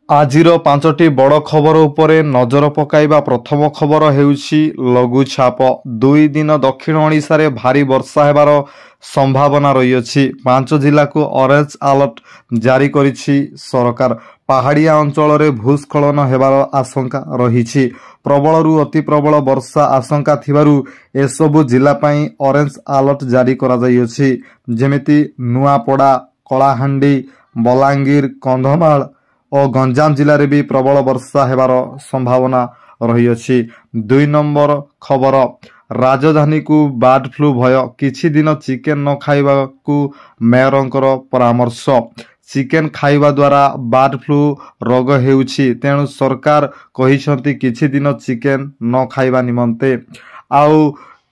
ଆଜିର ପାଞ୍ଚଟି ବଡ଼ ଖବର ଉପରେ ନଜର ପକାଇବା। ପ୍ରଥମ ଖବର ହେଉଛି ଲଘୁଚାପ। 2 ଦିନ ଦକ୍ଷିଣ ଓଡ଼ିଶାରେ ଭାରୀ ବର୍ଷା ହେବାର ସମ୍ଭାବନା ରହିଛି। 5 ଜିଲ୍ଲାକୁ ଅରେଞ୍ଜ ଆଲର୍ଟ ଜାରି କରିଛି ସରକାର। ପାହାଡ଼ିଆ ଅଞ୍ଚଳରେ ଭୂସ୍ଖଳନ ହେବାର ଆଶଙ୍କା ରହିଛି। ପ୍ରବଳରୁ ଅତି ପ୍ରବଳ ବର୍ଷା ଆଶଙ୍କା ଥିବାରୁ ଏସବୁ ଜିଲ୍ଲା ପାଇଁ ଅରେଞ୍ଜ ଆଲର୍ଟ ଜାରି କରାଯାଇଅଛି। ଯେମିତି ନୂଆପଡ଼ା, କଳାହାଣ୍ଡି, ବଲାଙ୍ଗୀର, କନ୍ଧମାଳ ଓ ଗଞ୍ଜାମ ଜିଲ୍ଲାରେ ବି ପ୍ରବଳ ବର୍ଷା ହେବାର ସମ୍ଭାବନା ରହିଅଛି। 2 ନମ୍ବର ଖବର, ରାଜଧାନୀକୁ ବାର୍ଡ ଫ୍ଲୁ ଭୟ। କିଛି ଦିନ ଚିକେନ ନ ଖାଇବାକୁ ମେୟରଙ୍କର ପରାମର୍ଶ। ଚିକେନ ଖାଇବା ଦ୍ୱାରା ବାର୍ଡ ଫ୍ଲୁ ରୋଗ ହେଉଛି, ତେଣୁ ସରକାର କହିଛନ୍ତି କିଛି ଦିନ ଚିକେନ ନ ଖାଇବା ନିମନ୍ତେ। ଆଉ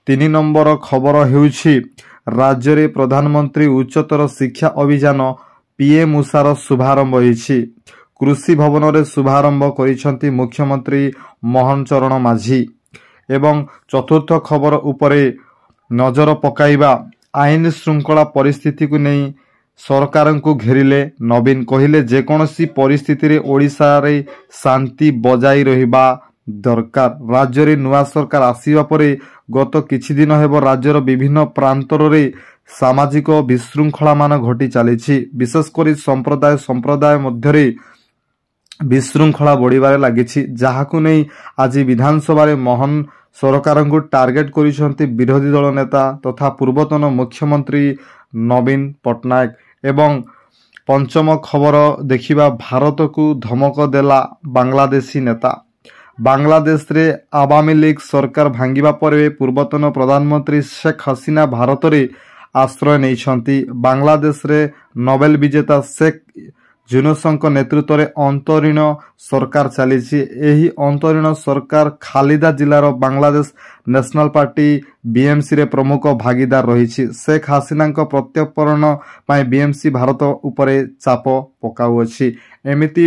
3 ନମ୍ବର ଖବର ହେଉଛି ରାଜ୍ୟରେ ପ୍ରଧାନମନ୍ତ୍ରୀ ଉଚ୍ଚତର ଶିକ୍ଷା ଅଭିଯାନ ପିଏମ୍ଉଷାର ଶୁଭାରମ୍ଭ ହୋଇଛି। କୃଷି ଭବନରେ ଶୁଭାରମ୍ଭ କରିଛନ୍ତି ମୁଖ୍ୟମନ୍ତ୍ରୀ ମୋହନ ଚରଣ ମାଝୀ। ଏବଂ 4ର୍ଥ ଖବର ଉପରେ ନଜର ପକାଇବା। ଆଇନ ଶୃଙ୍ଖଳା ପରିସ୍ଥିତିକୁ ନେଇ ସରକାରଙ୍କୁ ଘେରିଲେ ନବୀନ। କହିଲେ ଯେକୌଣସି ପରିସ୍ଥିତିରେ ଓଡ଼ିଶାରେ ଶାନ୍ତି ବଜାୟ ରହିବା ଦରକାର। ରାଜ୍ୟରେ ନୂଆ ସରକାର ଆସିବା ପରେ ଗତ କିଛି ଦିନ ହେବ ରାଜ୍ୟର ବିଭିନ୍ନ ପ୍ରାନ୍ତରରେ ସାମାଜିକ ବିଶୃଙ୍ଖଳାମାନ ଘଟି ଚାଲିଛି। ବିଶେଷ କରି ସମ୍ପ୍ରଦାୟ ମଧ୍ୟରେ ବିଶୃଙ୍ଖଳା ବଢ଼ିବାରେ ଲାଗିଛି, ଯାହାକୁ ନେଇ ଆଜି ବିଧାନସଭାରେ ମୋହନ ସରକାରଙ୍କୁ ଟାର୍ଗେଟ କରିଛନ୍ତି ବିରୋଧୀ ଦଳ ନେତା ତଥା ପୂର୍ବତନ ମୁଖ୍ୟମନ୍ତ୍ରୀ ନବୀନ ପଟ୍ଟନାୟକ। ଏବଂ 5ମ ଖବର ଦେଖିବା, ଭାରତକୁ ଧମକ ଦେଲା ବାଂଲାଦେଶୀ ନେତା। ବାଂଲାଦେଶରେ ଆୱାମୀ ଲିଗ୍ ସରକାର ଭାଙ୍ଗିବା ପରେ ପୂର୍ବତନ ପ୍ରଧାନମନ୍ତ୍ରୀ ଶେଖ ହାସିନା ଭାରତରେ ଆଶ୍ରୟ ନେଇଛନ୍ତି। ବାଂଲାଦେଶରେ ନୋବେଲ ବିଜେତା ଶେଖ ୟୁନୁସଙ୍କ ନେତୃତ୍ୱରେ ଅନ୍ତରୀଣ ସରକାର ଚାଲିଛି। ଏହି ଅନ୍ତରୀଣ ସରକାର ଖାଲିଦା ଜିଲ୍ଲାର ବାଂଲାଦେଶ ନ୍ୟାସନାଲ ପାର୍ଟି ବିଏମ୍ସିରେ ପ୍ରମୁଖ ଭାଗିଦାର ରହିଛି। ଶେଖ ହାସିନାଙ୍କ ପ୍ରତ୍ୟର୍ପଣ ପାଇଁ ବିଏମ୍ସି ଭାରତ ଉପରେ ଚାପ ପକାଉଅଛି। ଏମିତି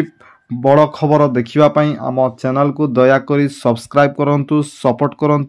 ବଡ଼ ଖବର ଦେଖିବା ପାଇଁ ଆମ ଚ୍ୟାନେଲକୁ ଦୟାକରି ସବସ୍କ୍ରାଇବ କରନ୍ତୁ, ସପୋର୍ଟ କରନ୍ତୁ।